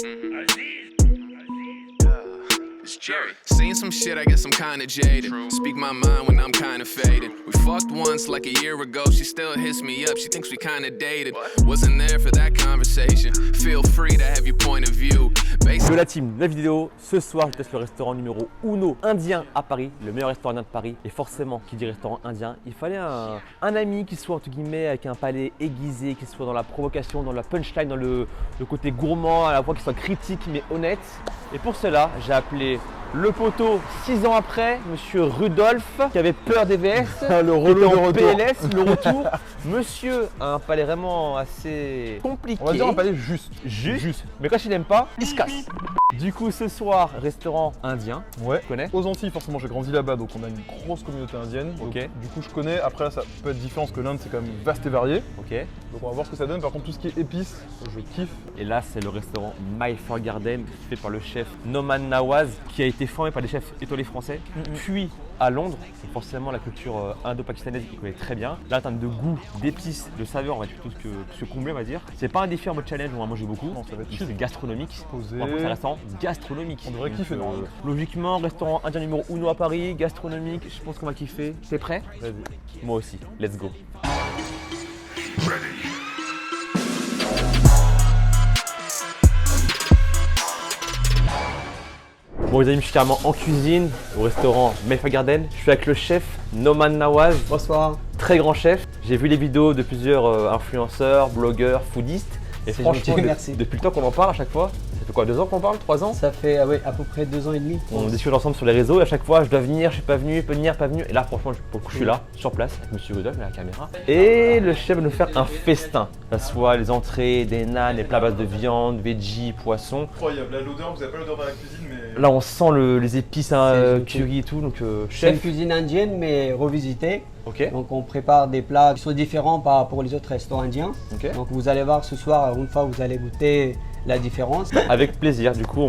It's Jerry. Seen some shit, I guess I'm kinda jaded. Speak my mind when I'm kinda faded. We fucked once like a year ago. She still hits me up. She thinks we kinda dated. Wasn't there for that conversation. Feel free to have your point of view. De la team, la vidéo. Ce soir, je teste le restaurant numéro 1 indien à Paris, le meilleur restaurant indien de Paris. Et forcément, qui dit restaurant indien, il fallait un ami qui soit entre guillemets avec un palais aiguisé, qui soit dans la provocation, dans la punchline, dans le côté gourmand, à la fois qui soit critique mais honnête. Et pour cela, j'ai appelé le poteau 6 ans après, monsieur Rudolph, qui avait peur des VS, le relou de retour. PLS, le retour. Monsieur a un palais vraiment assez compliqué. On va dire un palais juste. Juste. Mais quand il n'aime pas, il se casse. Du coup, ce soir, restaurant indien. Ouais. Tu connais? Aux Antilles, forcément, j'ai grandi là-bas, donc on a une grosse communauté indienne. Ok. Donc, du coup, je connais. Après, ça peut être différent parce que l'Inde, c'est quand même vaste et varié. Ok. Donc, on va voir ce que ça donne. Par contre, tout ce qui est épices, je kiffe. Et là, c'est le restaurant My Fur Garden, fait par le chef Noman Nawaz, qui a été formé par des chefs étoilés français, puis à Londres. C'est forcément la culture indo-pakistanaise qu'il connaît très bien. Là, en termes de goût, d'épices, de saveur, on va plutôt se combler, on va dire. C'est pas un défi en mode challenge, on va manger beaucoup. Non, ça va être chill. C'est gastronomique. Posé. Bon, après, c'est un restaurant gastronomique. On devrait kiffer, normalement. Logiquement, restaurant indien numéro 1 à Paris, gastronomique, je pense qu'on va kiffer. T'es prêt? Vas-y. Moi aussi, let's go. Bon les amis, je suis carrément en cuisine au restaurant My Fur Garden. Je suis avec le chef Noman Nawaz. Bonsoir. Très grand chef. J'ai vu les vidéos de plusieurs influenceurs, blogueurs, foodistes. Et C'est franchement, gentil, merci. depuis le temps qu'on en parle à chaque fois, ça fait quoi, 2 ans qu'on parle, 3 ans? Ça fait à peu près 2 ans et demi. On discute ensemble sur les réseaux et à chaque fois je dois venir, je suis pas venu, je peux venir, pas venu. Et là franchement pour le coup, je suis là, sur place, avec monsieur Rudolph, à la caméra. Et le chef va nous faire un festin. Que ce soit les entrées, des naans, les plats à base de viande, veggie, poisson. Incroyable. L'odeur, vous n'avez pas l'odeur dans la cuisine, mais. Là on sent les épices, curry et tout, donc C'est une chef. cuisine indienne mais revisitée. Ok. Donc on prépare des plats qui sont différents par rapport aux autres restaurants indiens. Ok. Donc vous allez voir ce soir, une fois vous allez goûter la différence. Avec plaisir, du coup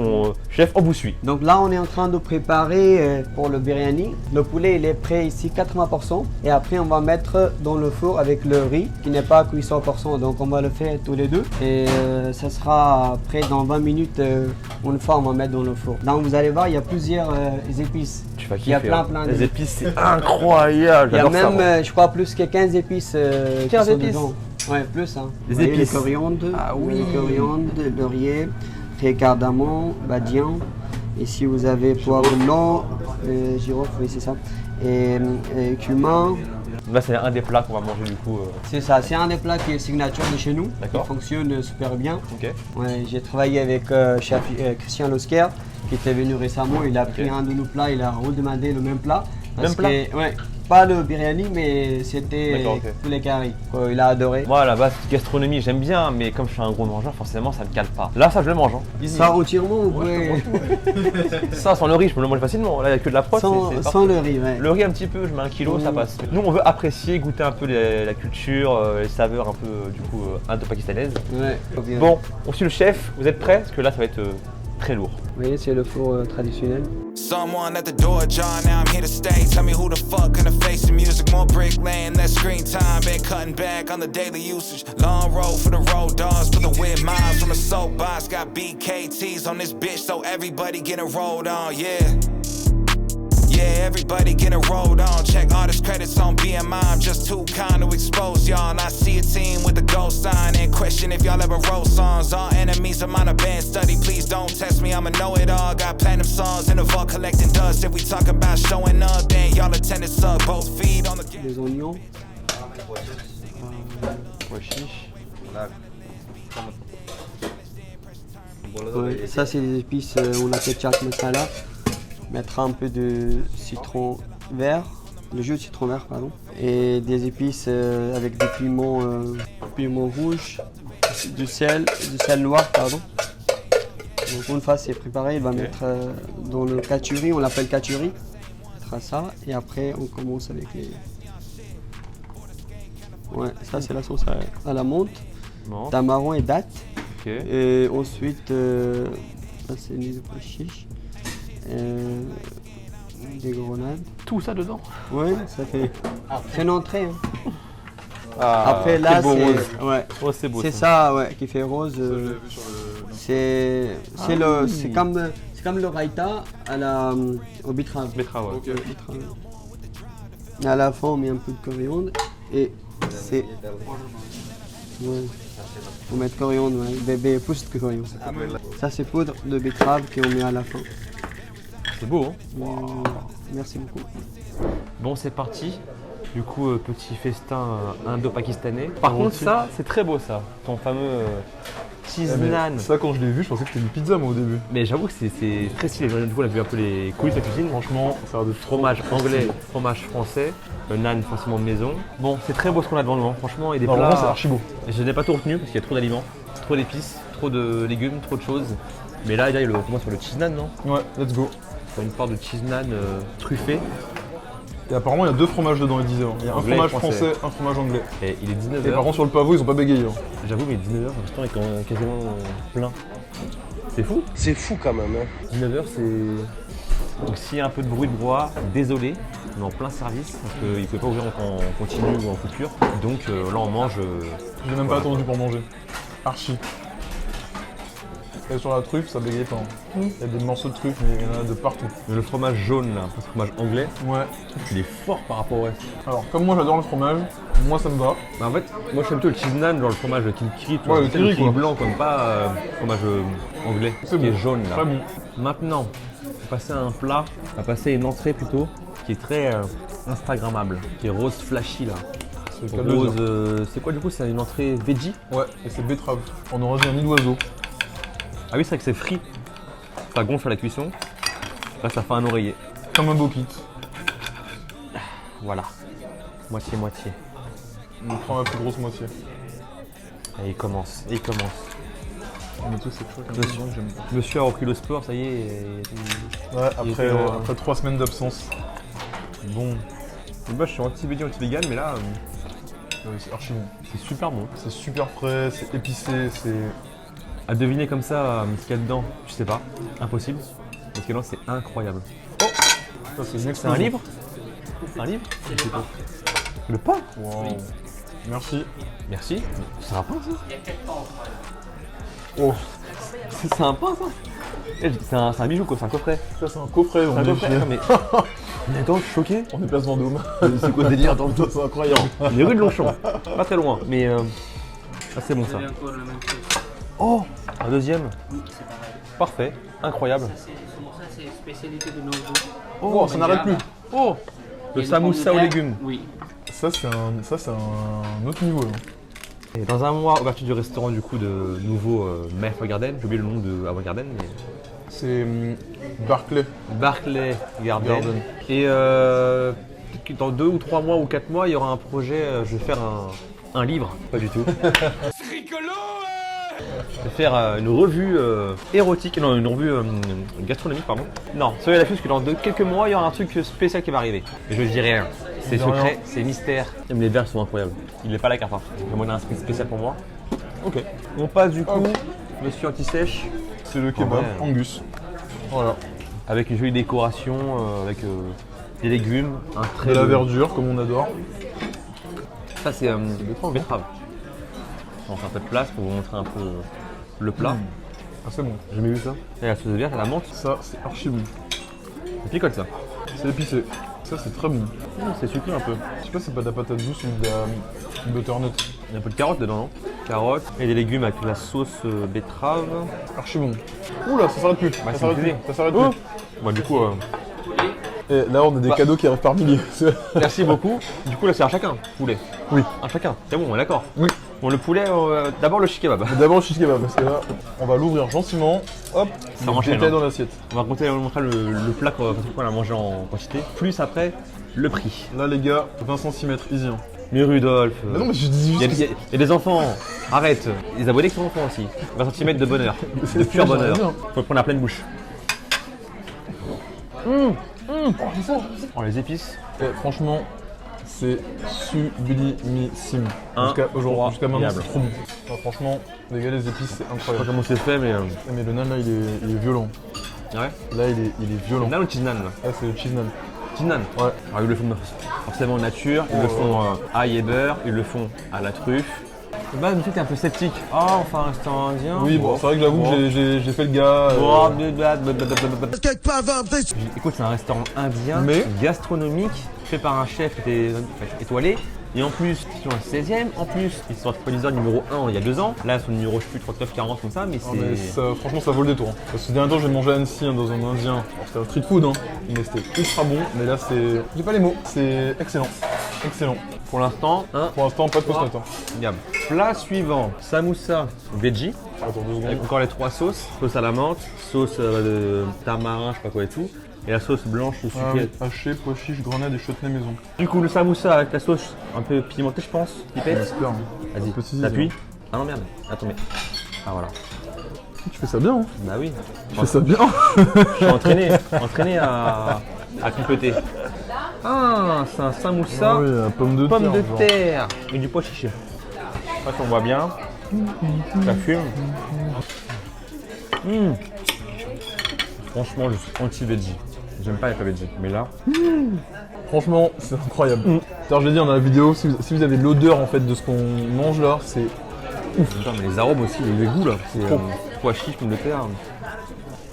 chef, on vous suit. Donc là on est en train de préparer pour le biryani. Le poulet il est prêt ici 80% et après on va mettre dans le four avec le riz qui n'est pas cuit 100%. Donc on va le faire tous les deux et ça sera prêt dans 20 minutes. Une fois on va mettre dans le four. Donc vous allez voir il y a plusieurs épices. Tu vas Il y a kiffer. plein Les d'épices. épices, c'est incroyable. Il y a J'adore ça, moi. même, je crois, plus que 15 épices. 15 qui sont épices dedans. Ouais, plus. Hein. Les Vous voyez, épices. Le coriandre, Ah oui. le coriandre, laurier, cardamome, badian. Ici, vous avez poivre blanc, girofle, oui, c'est ça. Et cumin. Là c'est un des plats qu'on va manger du coup. C'est ça, c'est un des plats qui est signature de chez nous. D'accord. Qui fonctionne super bien. Ok. Ouais, j'ai travaillé avec chef Christian Losker qui était venu récemment. Il a pris un de nos plats, il a redemandé le même plat. Même plat? Ouais, pas le biryani, mais c'était D'accord, ok. tous les caries. Il a adoré. Moi à la base gastronomie j'aime bien mais comme je suis un gros mangeur forcément ça me cale pas. Là ça je le mange. Hein. Ça entièrement, vous pouvez. Ça sans le riz je me le mange facilement. Là il n'y a que de la prot. c'est Sans parfait. le riz, ouais. Le riz un petit peu, je mets 1 kilo, ça passe. Nous on veut apprécier, goûter un peu la culture, les saveurs un peu du coup indo-pakistanaises. Ouais. Bon, on suit le chef, vous êtes prêts? Parce que là ça va être très lourd. Vous voyez, c'est le four traditionnel. Someone at the door, John, now I'm here to stay. Tell me who the fuck gonna face the music, more brick laying, less screen time. Been cutting back on the daily usage. Long road for the road dogs, put the weird miles from a soapbox. Got BKTs on this bitch, so everybody getting rolled on, yeah. Yeah, everybody getting rolled on. Check artist credits on BMI. I'm just too kind to expose y'all. And I see a team with a ghost sign and question if y'all ever wrote songs. All enemies, I'm on a band study. Please don't test me, I'm a know-it-all. Got platinum songs in the vault collecting dust. If we talk about showing up, then y'all attend it suck. Both feet on the Les oignons. Ouais, ça, c'est des épices, on appelle chaat masala. Mettre un peu de citron vert, le jus de citron vert, pardon. Et des épices avec des piments rouges, du sel noir, pardon. Donc une fois c'est préparé, il va mettre dans le kachuri, on l'appelle kachuri. On mettra ça et après on commence avec les. Ouais, ça c'est la sauce à la menthe, Bon. tamarin et date. Ok. Et ensuite, ça c'est les pois chiches. Des grenades. Tout ça dedans. Ouais, ça fait. C'est une entrée. Hein. Ah, Après là, quel beau rose. c'est. Ouais. Oh c'est beau. C'est ça, ouais, qui fait rose. C'est comme le raïta au betterave. Betterave, ouais. Ok. Betterave. Et à la fin, on met un peu de coriandre et c'est. Ouais. On met de coriandre, ouais. Bébé, pousse de coriandre. Ça, c'est poudre de betterave qu'on met à la fin. C'est beau, hein? Wow. Merci beaucoup. Bon, c'est parti. Du coup, petit festin indo-pakistanais. Par contre, ça, c'est très beau, ça. Ton fameux cheese naan. Ça, quand je l'ai vu, je pensais que c'était une pizza, moi, au début. Mais j'avoue que c'est très stylé. Du coup, on a vu un peu les coulisses de la cuisine. Franchement, ça a l'air de Fromage anglais, fromage français, le naan forcément de maison. Bon, c'est très beau ce qu'on a devant nous, hein. Franchement, et des Non, plats. vraiment, c'est archi beau. Je n'ai pas tout retenu parce qu'il y a trop d'aliments, trop d'épices, trop de légumes, trop de choses. Mais là, il commence sur le cheese naan, non? Ouais, let's go. Sur une part de cheese naan truffé. Et apparemment, il y a 2 fromages dedans, il disait. Il y a un Anglais et fromage français. français, un fromage anglais. Et il est 19h. Et par contre, sur le pavot, ils ont pas bégayé. Hein. J'avoue, mais 19h, le restaurant est quasiment plein. C'est fou. C'est fou quand même. Hein. 19h, c'est. Donc s'il y a un peu de bruit de brouhaha, désolé, on est en plein service, parce qu'il ne pouvait pas ouvrir en continu ou en coupure. Donc là, on mange. J'ai même pas attendu pour manger. Archi. Et sur la truffe, ça bégaye pas. Hein. Il y a des morceaux de truffe, mais il y en a de partout. Mais le fromage jaune, là, le fromage anglais, Ouais. il est fort par rapport au reste. Alors, comme moi, j'adore le fromage, moi, ça me va. Bah, en fait, moi j'aime plutôt le cheese naan, genre le fromage kiri, Ouais, le kiri, quoi. blanc, comme pas fromage anglais, C'est qui est bon. jaune là. Très bon. Maintenant, on va passer à un plat, on va passer à une entrée plutôt, qui est très instagrammable, qui est rose flashy là. C'est le cas de le Rose, dire. c'est quoi du coup? C'est une entrée veggie? Ouais, et c'est betterave. On aurait dit un nid d'oiseau. Ah oui, c'est vrai que c'est frit. Ça gonfle à la cuisson. Là, ça fait un oreiller. Comme un bokit. Voilà. Moitié-moitié. On prend la plus grosse moitié. Et il commence. Mais tout, c'est chaud comme Monsieur. ça, j'aime pas. Monsieur a repris le sport, ça y est. Ouais, Il après, était après 3 semaines d'absence. Bon. Moi, je suis anti-vegan, anti-vegan, mais là, Ouais, c'est archi bon. c'est super bon. C'est super frais, c'est épicé, c'est. À deviner comme ça ce qu'il y a dedans, je sais pas. Impossible. Parce que là, c'est incroyable. Ça, c'est une C'est un livre? Un livre? Je sais pas. Le pain? Wow. Merci. Merci. C'est un pain, ça? Oh, C'est un pain, ça? C'est un bijou, quoi. C'est un coffret. ça, c'est un coffret. On C'est un est coffret. chez- Attends, mais attends, je suis choqué. On est place Vendôme. C'est quoi ce délire? Attends, C'est incroyable. les rues de Longchamp. Pas très loin. Mais ah, c'est bon, ça. Oh, un deuxième. C'est pareil. Parfait. Incroyable. Ça, c'est spécialité de nos goûts. Oh, ça n'arrête plus. Oh, le Et samoussa aux pommes de terre, légumes. Oui. Ça, c'est un autre niveau. Là. Et dans un mois, ouverture du restaurant du coup de nouveau Mayfair Garden. J'ai oublié le nom de Avant Garden, mais C'est Barclay. Barclay Garden. Garden. Et dans 2 ou 3 mois ou 4 mois, il y aura un projet. Je vais faire un livre. Pas du tout. Je vais faire une revue érotique, non, une revue gastronomique, pardon. Non, soyez à l'affût parce que dans quelques mois, il y aura un truc spécial qui va arriver. Et je ne dis rien. C'est Dis rien. secret, c'est mystère. Même les verres sont incroyables. Il n'est pas la carte. Hein. Je vais un truc spécial pour moi. Ok. On passe du coup, Hop. monsieur anti-sèche, C'est le kebab Ouais. Angus. Voilà. avec une jolie décoration, avec des légumes, un trait De la de- verdure, comme on adore. Ça c'est betterave. On fait un peu de place pour vous montrer un peu le plat. Ah, c'est bon. J'ai jamais vu ça. Et la sauce de viande, la menthe, Ça, c'est archi bon. ça picole ça. C'est épicé. Ça, c'est très bon. C'est sucré un peu. Je sais pas si c'est pas de la patate douce ou de la butternut. Il y a un peu de carottes dedans, non? Carottes et des légumes avec la sauce betterave. Archi bon. Oula, ça s'arrête plus. Bah, ça c'est s'arrête cuisiné. plus. Ça s'arrête Oh. plus. Bah du coup, Et là, on a des Bah. cadeaux qui arrivent par milliers. merci beaucoup. Du coup là c'est un chacun, poulet. Oui. Un chacun. C'est bon, on est d'accord. Oui. Bon le poulet, d'abord le shish kebab. Mais d'abord le shish kebab, parce que là, on va l'ouvrir gentiment. Hop, Ça le enchaîne, détail hein. dans l'assiette. On va montrer le plat qu'on a mangé en quantité. Plus après, le prix. Là, les gars, 20 cm, easy. Hein. Mais Rudolf. Mais non, mais je dis Il y, a, juste. il y a- il y a des enfants, arrête. Les abonnés qui sont enfants aussi. 20 cm de bonheur, de pur ça, bonheur. j'aimerais bien. Faut le prendre à pleine bouche. Oh les épices. Et franchement, c'est sublimissime. Incroyable. Jusqu'à maintenant, c'est trop bon. Enfin, franchement, les gars, les épices, c'est Je sais pas incroyable. comment c'est fait mais... Mais le nan, là, il est violent. Ouais. Là, il est violent. Nan ou cheese nan là? Ah, c'est le cheese nan. Cheese nan. Ouais. Alors ils le font forcément nature, ils le font ail et beurre, ils le font à la truffe. Bah, je me suis dit, t'es un peu sceptique. Oh, enfin, un restaurant indien. Oui, bon, c'est vrai que j'avoue que j'ai fait le gars. Écoute, c'est un restaurant indien, Mais- gastronomique, fait par un chef étoilé. Et en plus, ils sont à 16e. En plus, ils sont TripAdvisor numéro 1 il y a 2 ans. Là, ils sont numéro, je sais plus, 39, 40, comme ça. Mais Ah, mais c'est. franchement, ça vaut le détour. Hein. Parce que ces derniers temps, j'ai mangé à Annecy dans un indien. Alors, c'était un street food, hein, mais c'était ultra bon. Mais là, c'est. J'ai pas les mots. C'est excellent. Excellent. Pour l'instant, un Pour l'instant, pas de fausse note. Hein. gamme. Plat suivant, samoussa veggie. Attends 2 secondes. Avec encore les 3 sauces. Sauce à la menthe, sauce de tamarin, je sais pas quoi et tout. Et la sauce blanche ou Ah oui, sucrée. haché, pois chiche, grenade et chutney maison. Du coup, le samoussa avec la sauce un peu pimentée, je pense. Pipette. J'espère. hein. Vas-y, Petit t'appuies. Ah non, merde. Attends, mais. Ah voilà. Tu fais ça bien, hein. Bah oui. Tu fais ça bien. Je suis entraîné à pipeter. Ah, c'est un samoussa. Ah oui, pomme de Pomme terre. de genre. terre et du pois chiché. Je sais pas si on voit bien. Ça fume. Franchement, je suis anti-veggie. J'aime pas les plats veggie, mais là, Franchement, c'est incroyable. Alors, je l'ai dit dans la vidéo, si vous avez l'odeur en fait de ce qu'on mange là, c'est putain, mais les arômes aussi, les goûts là, c'est pois chiche, pomme de terre.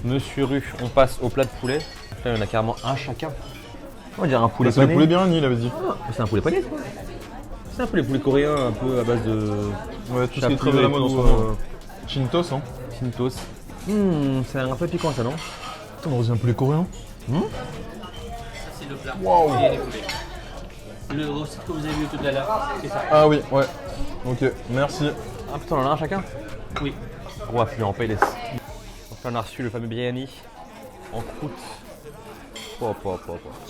Monsieur Rue, on passe au plat de poulet. Là, il y en a carrément un chacun. On dirait un poulet c'est un pané. poulet bien il avait dit. C'est un poulet pané, quoi. C'est un peu les poulets coréens, un peu à base de Ouais, tout ce qui est chapelure très à la et mode en tout, ce moment. Chintos, hein. Chintos. C'est un peu piquant ça, non? Putain, on dirait un poulet coréen. Ça, c'est le plat. Waouh. Et les poulets. Le recette que vous avez vu tout à l'heure, c'est ça. Ah oui, ouais. Ok, merci. Ah putain, on en a un chacun? Oui. Roi affluent en PLS. Donc là, on a reçu le fameux biryani en croûte.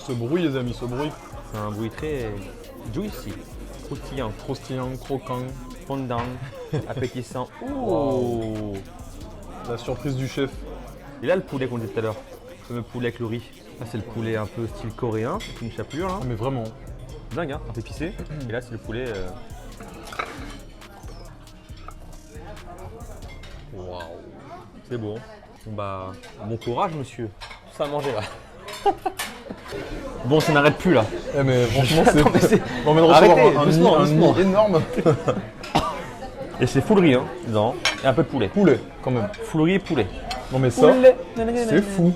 Ce bruit les amis, ce bruit. C'est un bruit très juicy, croustillant, Croustillant, croquant. fondant, appétissant. Oh. La surprise du chef. Et là, le poulet qu'on disait tout à l'heure, le fameux poulet avec le riz. Là, c'est le poulet un peu style coréen, avec une chapelure là. Ah mais vraiment. Dingue, hein, un peu épicé. Et là, c'est le poulet. Waouh, c'est bon. Bah, bon courage, monsieur. Tout ça à manger là. Bon, ça n'arrête plus là. Eh mais franchement Attends, mais c'est. c'est- On vient de Arrêtez, recevoir doucement, un doucement. nid énorme. Et c'est full riz, hein, dedans. Et un peu de poulet. Poulet, quand même. Full riz et poulet. Non mais ça, c'est fou.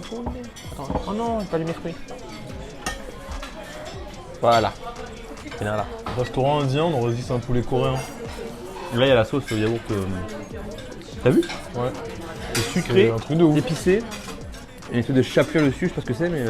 Attends, oh non, pas du mes fruits. Voilà. C'est là. Restaurant indien, on aurait dit c'est un poulet coréen. Et là, il y a la sauce yaourt. T'as vu? Ouais. C'est sucré, C'est un truc de ouf. épicé. Et une truc de chapelure dessus, je sais pas ce que c'est, mais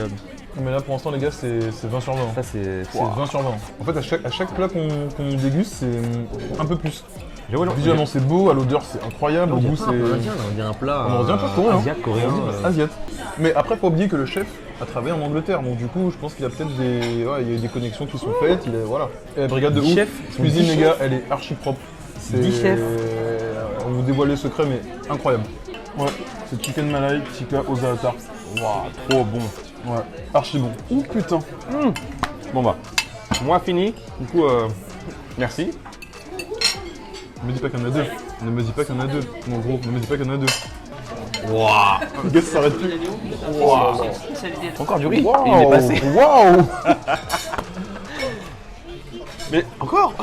Mais là pour l'instant les gars c'est 20 sur 20. ça c'est. C'est 20 sur 20. En fait à chaque plat qu'on déguste c'est un peu plus. J'avoue, non, Visuellement c'est beau, à l'odeur c'est incroyable, au goût c'est. on dirait un plat. On dirait un plat coréen. Asiatique, coréen. Asiate. Mais après faut oublier que le chef a travaillé en Angleterre, donc du coup je pense qu'il y a peut-être des. Ouais, il y a eu des connexions qui sont faites, il est. Voilà. Et la brigade de ouf. Chef, Cuisine son les dit gars, elle est archi propre. C'est. 10 chefs. On vous dévoile les secrets mais incroyable. Ouais, c'est chicken malai tikka au za'atar. Waouh, trop bon. Ouais, archi bon. Oh putain. Bon bah, moi fini. Du coup, merci. Ne me dis pas qu'il y en a deux. Ne me dis pas qu'il y en a deux. Mon gros, ne me dis pas qu'il y en a deux. Waouh. Le gars ça s'arrête plus. C'est une spécialité. Encore du riz. Waouh. Et il est passé. Waouh. Mais encore.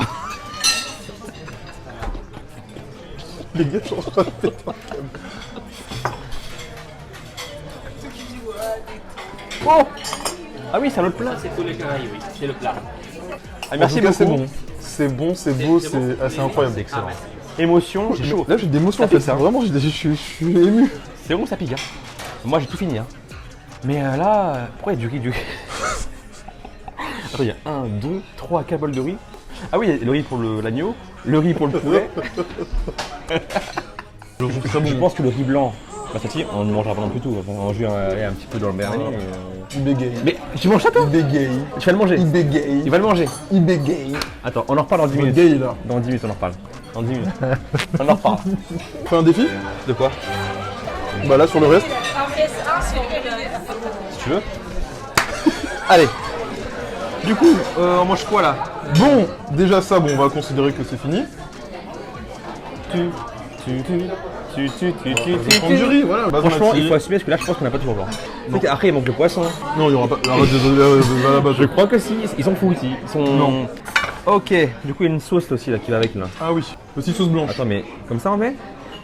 Les gars sont en train de péter un câble. Oh. Ah oui, c'est un autre plat. Ça, c'est poulet curry, oui. C'est le plat. Ah, merci En tout cas, c'est beaucoup. bon. C'est bon, c'est beau, c'est bon. c'est assez incroyable. C'est excellent. Ah, merci. Émotion, j'ai chaud. Là j'ai des émotions en Ça fait. pique, hein. Vraiment, je suis ému. C'est bon, ça pique. Hein. Moi, j'ai tout fini. Hein. Mais là, pourquoi il y a du riz Attends, il y a 1, 2, 3, 4 bols de riz. Ah oui, il y a le riz pour l'agneau, le riz pour le poulet. Je pense que le riz blanc, bah, ça tire, on ne mangera pas non plus tout. On va manger un petit peu dans le bernier. Il bégaye. Mais tu manges ça toi? Il bégaye. Tu vas le manger. Il bégaye. Il va le manger. Il bégaye. Attends, on en reparle dans 10 Il minutes. bégaye là. Dans 10 minutes, on en reparle. Dans 10 minutes. On en reparle. On fait un défi? De quoi? Bah là sur le reste. Si tu veux. Allez. Du coup, on mange quoi là? Bon, déjà ça, bon, on va considérer que c'est fini. Tu. On va prendre du riz, voilà. Franchement, basmati. il faut assumer parce que là, je pense qu'on n'a pas toujours genre. Après, il manque le poisson. Non, il y aura pas. Arrête de la base. Je crois que si, ils sont fous ici. Ils sont. Non. Ok, du coup il y a une sauce aussi là qui va avec là. Ah oui, petite sauce blanche. Attends, mais comme ça on met?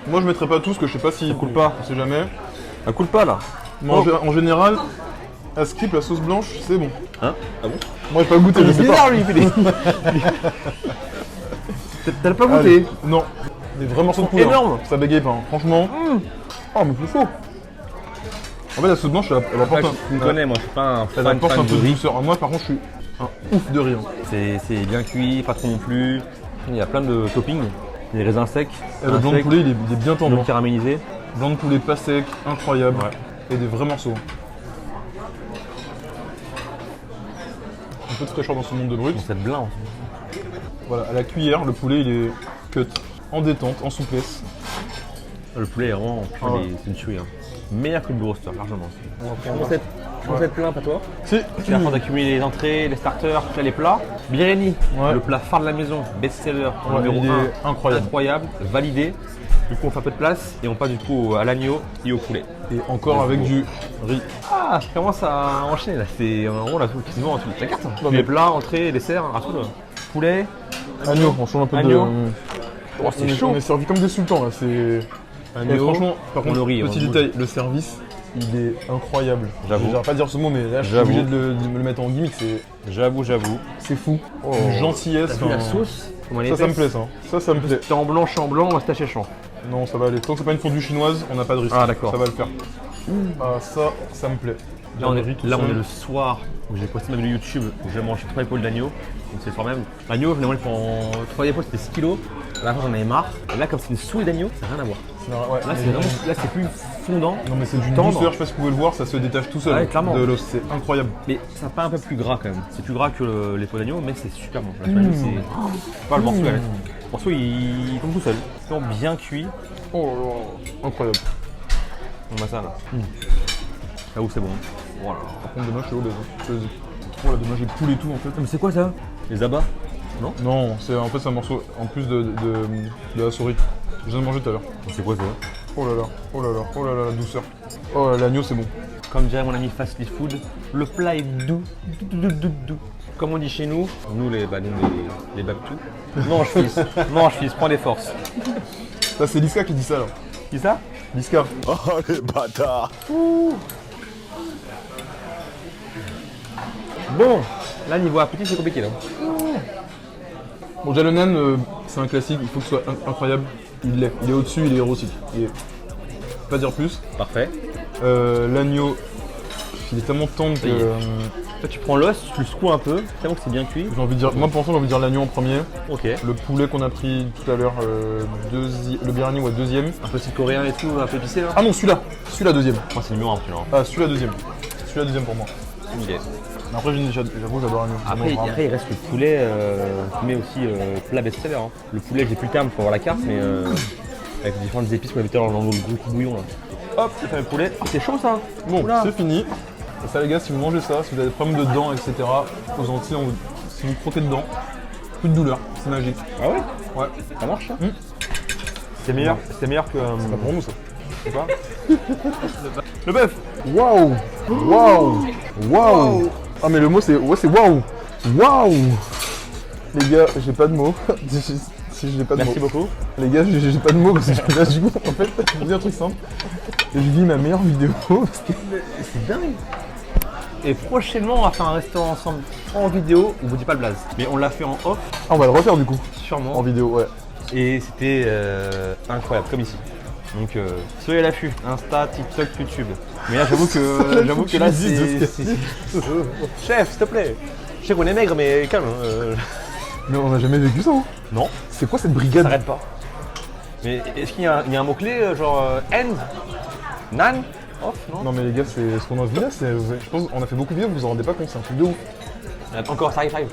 Moi je mettrai pas tout parce que je sais pas si. Ça coule pas. On sait jamais. Ça coule pas là. Mais en général, à Skip, la sauce blanche, c'est bon. Hein? Ah bon? Moi j'ai pas goûté, je sais pas. bizarre lui, il fait des... T'as pas goûté? Allez, non. Des vrais morceaux de poulet. énormes. Hein. Ça bégaye pas, hein. Franchement. Oh, mais c'est faux. En fait, la sauce blanche, elle apporte Tu me connais, moi je suis pas un elle fan, apporte fan un peu de de riz. douceur. Moi, par contre, je suis un ouf de riz. Hein. C'est bien cuit, pas trop non plus. Il y a plein de toppings. Les raisins secs. Et le blanc de poulet, il est bien blanc tendre. caramélisé. Blanc de poulet pas sec, incroyable. Ouais. Et des vrais morceaux. Un peu de fraîcheur dans ce monde de brut. Bon, c'est blanc. Voilà, à la cuillère, le poulet, il est cut. En détente, en souplesse. Le poulet est vraiment Ah ouais. c'est une tuerie. Hein. Meilleur que le Brewster, largement. On Comment cette plein, pas toi? Si, Tu as d'accumuler les entrées, les starters, tu as les plats. Biryani, Ouais. le plat phare de la maison, best-seller, Ouais, numéro il 1, est incroyable. validé. Du coup, on fait un peu de place et on passe du coup à l'agneau et au poulet. Et encore avec du riz. Ah, je commence à enchaîner là. C'est en gros là, tout qui se vend toute la carte. Non, Les mais- plats, entrées, desserts, à tout là. Poulet, Agneau, on change un peu Agneau. de. Oh, c'est on est- chaud. On est servi comme des sultans là. Et agneau. franchement, par on contre, le riz, petit on le détail, le service, il est incroyable. J'avoue. J'arrive pas à dire ce mot, mais là, je suis J'avoue. obligé de me le mettre en gimmick. J'avoue. C'est fou. Oh. Une gentillesse. T'as vu la enfin, sauce? Comment elle est Ça me épaisse? plaît, ça. Ça me plaît. C'est en blanc, c'est taché champ. Non, ça va aller. Tant que c'est pas une fondue chinoise, on n'a pas de risque. Ah, d'accord. Ça va le faire. Ah, ça me plaît. Là, on Le est, riz tout là, on seul. est le soir où j'ai posté ma vidéo YouTube où j'ai mangé 3 épaules d'agneau. Donc c'est le soir même. L'agneau, je l'ai mangé pendant 3 épaules, c'était 6 kilos. À la fin, j'en avais marre. Et là, comme c'est une souris d'agneau, ça n'a rien à voir. Ouais, Là, c'est vraiment, là, c'est plus fondant. Non, mais c'est d'une tendre. douceur, je sais pas si vous pouvez le voir, ça se détache tout seul Ouais, clairement. de l'os. C'est incroyable. Mais ça pas un peu plus gras quand même. C'est plus gras que l'épaule d'agneau, mais c'est super bon. Là, c'est pas le morceau. Le morceau, il tombe tout seul. C'est vraiment bien cuit. Oh là là, incroyable. On a ça là. J'avoue, c'est bon. Voilà. Par contre, demain, je suis obèse. Hein. C'est trop là, demain, j'ai poulet tout en fait. Mais c'est quoi ça? Les abats? Non? Non, en fait, c'est un morceau en plus de la souris. Je viens de manger tout à l'heure. C'est quoi ça? Oh là là, oh là là, oh là là, la douceur. Oh là, l'agneau, c'est bon. Comme dirait mon ami Fast Food, le plat est doux. Comme on dit chez nous, nous les babtous. Mange fils, prends des forces. Ça, c'est Liska qui dit ça là. Qui ça? Liska. Oh les bâtards. Bon, là niveau appétit c'est compliqué là. Bon, déjà, le nan, c'est un classique, il faut que ce soit incroyable. Il l'est. Il est au-dessus, il est érotique. Il est... Pas dire plus. Parfait. L'agneau, il est tellement tendre que. Toi tu prends l'os, tu le secoues un peu, tellement que c'est bien cuit. J'ai envie de dire, moi pour l'instant j'ai envie de dire l'agneau en premier, Ok. le poulet qu'on a pris tout à l'heure, le biryani ouais deuxième. Un peu style coréen et tout, un peu épicé là. Ah non celui-là deuxième. Moi c'est le numéro 1 celui-là. Ah celui-là deuxième. Celui-là deuxième pour moi. Il est. Mais après j'avoue j'adore l'agneau. Après, Vraiment. il reste le poulet qui met aussi plat best-seller. Hein. Le poulet, j'ai plus le terme pour avoir la carte, mais avec les différentes épices qu'on a vu tout à l'heure dans le gros coup bouillon là. Hop, c'est fait le poulet. Ah, c'est chaud ça. Bon Oula. c'est fini. Et ça les gars si vous mangez ça, si vous avez des problèmes de dents etc. Aux Antilles, si vous croquez dedans, plus de douleur, c'est magique. Ah ouais? Ouais. Ça marche ça? C'est meilleur que. C'est pas pour nous ça. C'est pas le bœuf. Waouh. Waouh. Ah mais le mot c'est waouh. Waouh. Les gars, j'ai pas de mots. Si j'ai pas de Merci mots. beaucoup. Les gars, j'ai pas de mots parce que là, du coup, en fait, je vous dis un truc simple. Je vis ma meilleure vidéo parce que C'est dingue. Et prochainement, on va faire un restaurant ensemble en vidéo. On vous dit pas le blaze, mais on l'a fait en off, Ah, on va le refaire du coup, sûrement. en vidéo, ouais. Et c'était incroyable, comme ici. Donc soyez à l'affût, Insta, TikTok, YouTube. Mais là j'avoue que là c'est. Chef, s'il te plaît. Je sais qu'on est maigre mais calme. Mais on n'a jamais vécu ça, hein. Non, C'est quoi cette brigade? s'arrête pas. Mais est-ce qu'il y a un mot-clé genre end? Nan? Off, non? Non mais les gars, c'est ce qu'on a vu là, je pense qu'on a fait beaucoup de vidéos, vous vous en rendez pas compte, c'est un truc de ouf. Encore, ça arrive.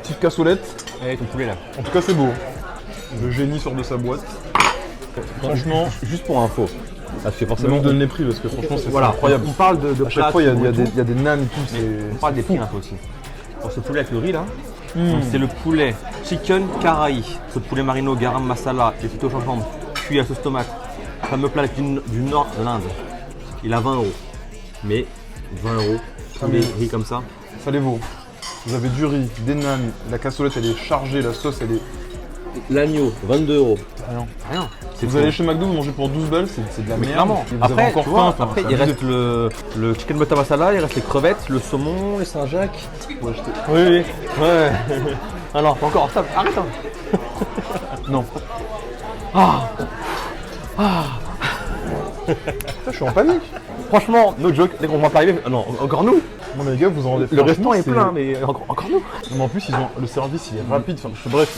Petite cassolette, Allez, ton poulet là. en tout cas c'est beau. Le génie sort de sa boîte. Franchement, Juste pour info. Parce que je forcément, me donne les prix parce que franchement c'est voilà, incroyable. on parle de À chaque plats fois, il y a et tout. des nanes et tout, On c'est parle des prix un peu aussi. Pour ce poulet avec le riz là, donc c'est le poulet chicken karahi, ce poulet marino garam masala et tuto gingembre cuit à sauce tomate, fameux plat du nord de l'Inde. Il a 20 €. Mais 20 €, poulet riz comme ça, ça les vaut. Vous avez du riz, des nanes, la cassolette elle est chargée, la sauce elle est... L'agneau, 22 €. Rien. C'est Vous faux. allez chez McDo, vous mangez pour 12 balles, c'est de la Mais merde. clairement. Et vous Après, avez encore tu vois, faim. enfin, après c'est il abusé. reste le chicken butter masala, il reste les crevettes, le saumon, les Saint-Jacques. Ouais, j'étais- Oui, oui. Ouais. Ah non, pas encore. Stop, arrête. Hein. Non. Putain, je suis en panique. Franchement, no joke, dès qu'on va pas arriver. Non, encore nous. Non mais les gars, vous en rendez Le restaurant est plein, mais encore nous. Non, mais en plus, ils ont... le service il est rapide. Enfin, bref,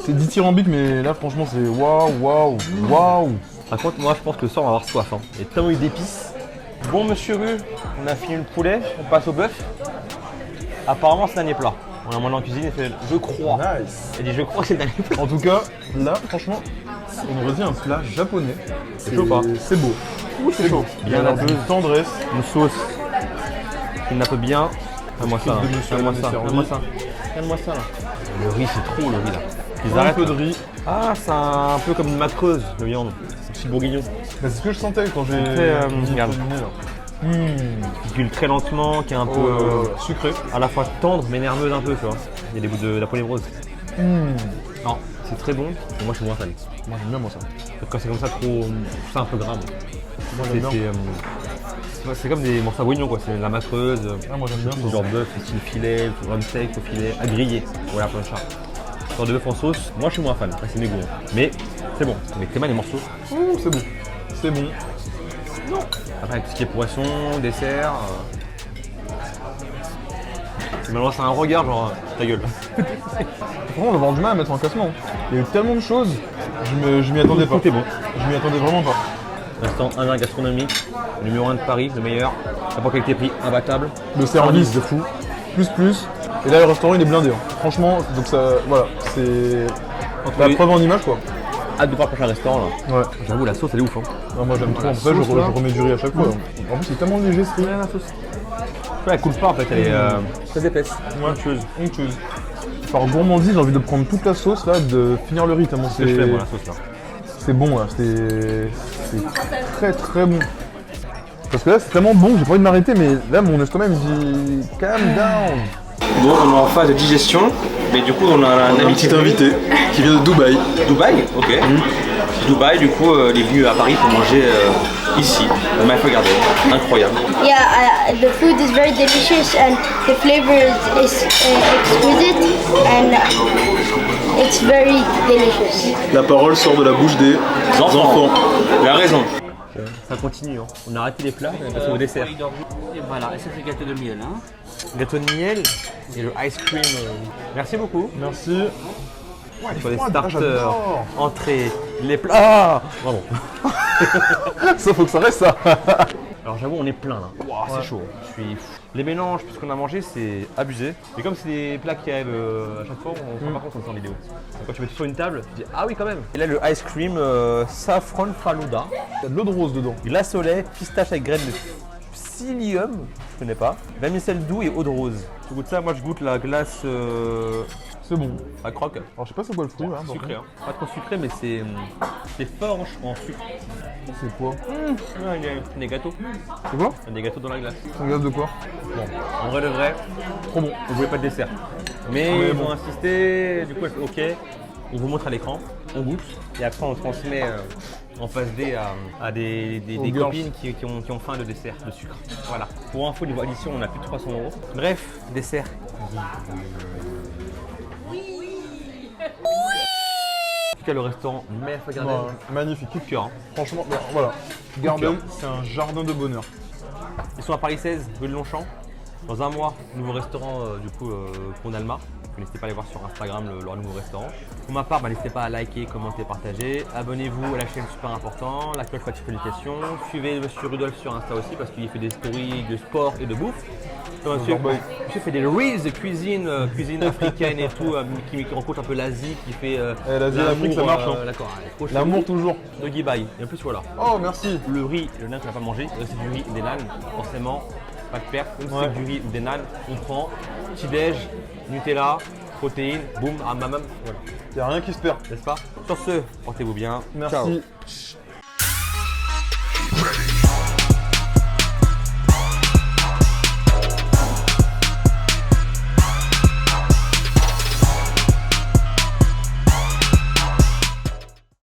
c'est dithyrambique, mais là franchement c'est waouh. Par contre, moi je pense que ça, on va avoir soif. Hein. Et tellement eu d'épices. Bon, monsieur Rue, on a fini le poulet, on passe au bœuf. Apparemment, c'est le dernier plat. On a demandé en cuisine, il fait je crois. Nice. Il dit je crois que c'est le dernier plat. En tout cas, là franchement, on aurait dit un plat japonais. C'est chaud pas? C'est beau. C'est chaud. Bien Bien nappé. de tendresse. Une sauce qui nappe bien. Donne-moi ça, de monsieur donne-moi Alain ça, Desservi. donne-moi ça. Donne-moi ça là. Le riz, c'est trop le riz là. Ils Un arrêtent. peu de riz. Ah, c'est un peu comme une macreuse de viande. Petit bourguignon. Bah, c'est ce que je sentais quand j'ai regarde. cuisiné, là. Qui cuit très lentement, qui est un peu Sucré. à la fois tendre mais nerveuse un peu, tu vois. Il y a des bouts de la polynévrose. Non, c'est très bon. Mais moi, je suis moins fan. Moi j'aime bien moi ça. Quand c'est comme ça, trop. C'est un peu gras. Moi j'aime bien. C'est comme des morceaux à bouillon, quoi. C'est de la macreuse. Ah, moi j'aime bien Ce ça. genre de bœuf, style filet, rhum steak au filet, à griller. Voilà, plein de char. Genre de bœuf en sauce, moi je suis moins fan. Après, c'est mes goûts. Hein. Mais c'est bon. Mais très mal les morceaux. Ouh, c'est bon. C'est bon. Après, avec tout ce qui est poisson, dessert. Tu me lances un regard, genre, ta gueule. Franchement, on va avoir du mal à mettre en classement. Il y a eu tellement de choses, je m'y attendais pas. Tout est bon. Je m'y attendais vraiment pas. Restaurant 1 gastronomique, numéro 1 de Paris, le meilleur. Rapport qualité-prix, imbattable. Le service de fou. Plus. Et là, le restaurant il est blindé. Hein. Franchement, donc ça, voilà, c'est la preuve en image quoi. Hâte de voir le prochain restaurant là. Ouais. J'avoue, la sauce elle est ouf. Hein. Ah, moi j'aime trop. La Pour ça, je sauce, là. remets du riz à chaque fois. hein. En plus, c'est tellement léger ce riz. La sauce. Ouais, elle coule pas en fait, elle est très épaisse. Onctueuse. Par gourmandise, j'ai envie de prendre toute la sauce là, de finir le riz tellement C'est ce que je fais moi la sauce là. c'est bon là. C'est très bon. Parce que là, c'est tellement bon que j'ai pas envie de m'arrêter, mais là, mon estomac me dit calm down. Bon, on est en phase de digestion, mais du coup, on a un invité. qui vient de Dubaï. Dubaï, ok. Dubaï, du coup, il est venu à Paris pour manger ici, au Mayfair Garden. Incroyable. Yeah, the food is very delicious and the flavor is exquisite and it's very delicious. La parole sort de la bouche des enfants. Il a raison. Ça continue, hein. On a arrêté les plats, on est passé au dessert. Et voilà, et ça c'est gâteau de miel. Hein. Gâteau de miel et le ice cream. Merci beaucoup. Merci. Sur les starters, entrées, les plats. Ah bravo. Ça, faut que ça reste ça. Alors j'avoue, on est plein là. Wow, c'est chaud. Je suis fou. Les mélanges, tout ce qu'on a mangé, c'est abusé. Et comme c'est des plats qui arrivent à chaque fois, on se rend pas compte quand c'est en vidéo. Donc, quand tu mets tout sur une table, tu dis ah oui quand même. Et là le ice cream saffron falouda, Il y a de l'eau de rose dedans. glace au lait, pistache avec graines de psyllium, je connais pas, vermicelle doux et eau de rose. Tu goûtes ça, moi je goûte la glace C'est bon. à croque. Alors, je sais pas c'est quoi le fruit. Hein, par Sucré, contre. hein. Pas trop sucré, mais c'est fort en sucre. C'est quoi Ouais, il y a des gâteaux. C'est quoi Il y a des gâteaux dans la glace. Un gaz de quoi Bon, en vrai de vrai, trop bon. Vous voulez pas de dessert. Mais Ouais, ils bon. ont insisté, du coup, elle fait ok. On vous montre à l'écran, on goûte et après on transmet en phase D à des Aux girls. copines qui ont faim de dessert, de sucre. Voilà. Pour info, niveau addition, on a plus de 300 €. Bref, dessert. En tout cas, le restaurant Mayfair Garden, Ouais, magnifique. coup de cœur. Hein. Franchement, voilà. Garden, c'est un jardin de bonheur. Ils sont à Paris 16, rue de Longchamp. Dans un mois, nouveau restaurant Pont d'Alma. N'hésitez pas à aller voir sur Instagram leur nouveau restaurant. Pour ma part, n'hésitez pas à liker, commenter, partager. Abonnez-vous à la chaîne, super important. La cloche de notification. Suivez Monsieur Rudolph sur Insta aussi parce qu'il fait des stories de sport et de bouffe. Donc, monsieur fait des reels de cuisine, cuisine africaine et tout, qui rencontre un peu l'Asie, qui fait l'Asie et l'Afrique, ça marche, hein. D'accord, trop chaud. L'amour toujours. de Guibaï. Et en plus, voilà. Oh, merci. Le riz, le nan qu'on n'a pas mangé, c'est du riz et des nanes, forcément, pas de perte. Même si c'est du riz ou des nanes, on prend petit déj, Nutella, protéines, boum, mamam, voilà. Il n'y a rien qui se perd. N'est-ce pas? Sur ce, portez-vous bien. Merci. Ciao.